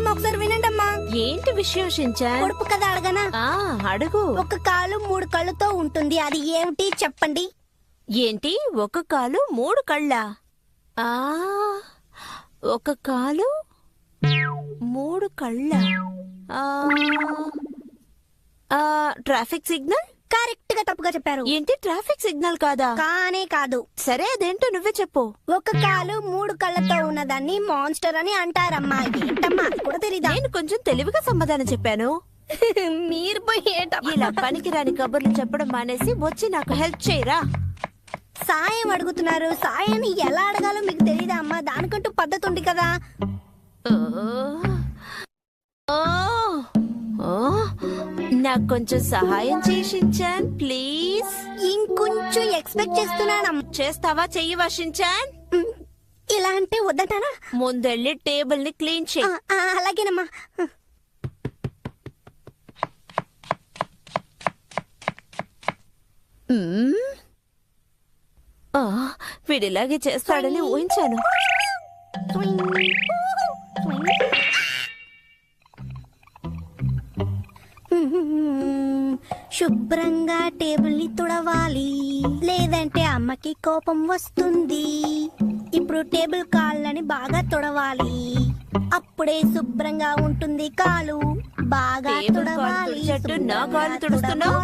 అమ్మా ఒకసారి వినండి అమ్మా. ఏంటి విషయం షించాన్? పొడుపు కథ అడగనా? అడుగు. ఒక కాలు 3 కళ్ళతో ఉంటుంది, అది ఏమిటి చెప్పండి? ఏంటి ఒక కాలు 3 కళ్ళ? ఒక కాలు 3 కళ్ళ. Traffic signal. కరెక్ట్ గా తప్పుగా చెప్పారు. ఏంటి ట్రాఫిక్ సిగ్నల్ కాదా? కానే కాదు. సరే అదేంటో నువ్వే చెప్పు. ఒక కాలు 3 కళ్ళతో ఉన్నదాన్ని మాన్స్టర్ అని అంటారమ్మా. ఏంటమ్మా అది కూడా తెలీదా? నేను కొంచెం తెలివిగా సమాధానం చెప్పాను. మీరు పోయి ఇలా పనికిరాని కబుర్లు చెప్పడం మానేసి వచ్చి నాకు హెల్ప్ చేయరా. సాయం అడుగుతున్నారు, సాయాన్ని ఎలా అడగాలో మీకు తెలీదా అమ్మా? దానికంటూ పద్ధతి ఉంది కదా. నాకు కొంచెం సహాయం చేసించాన్ ప్లీజ్. ఇంకొంచెం ఎక్స్పెక్ట్ చేస్తున్నాను. చేస్తావా? చెయ్యవా షించాన్? ఇలా అంటే వద్దంటానా? ముందెళ్ళి టేబుల్ ని క్లీన్ చేయి. అలాగేనమ్మా. వీడిలాగే చేస్తాడని ఊహించాను. శుభ్రంగా టేబుల్ ని తుడవాలి, లేదంటే అమ్మకి కోపం వస్తుంది. ఇప్పుడు టేబుల్ కాళ్ళని బాగా తుడవాలి, అప్పుడే శుభ్రంగా ఉంటుంది కాలు. బాగా తుడవాలి. నా కాలు తుడుస్తున్నావు.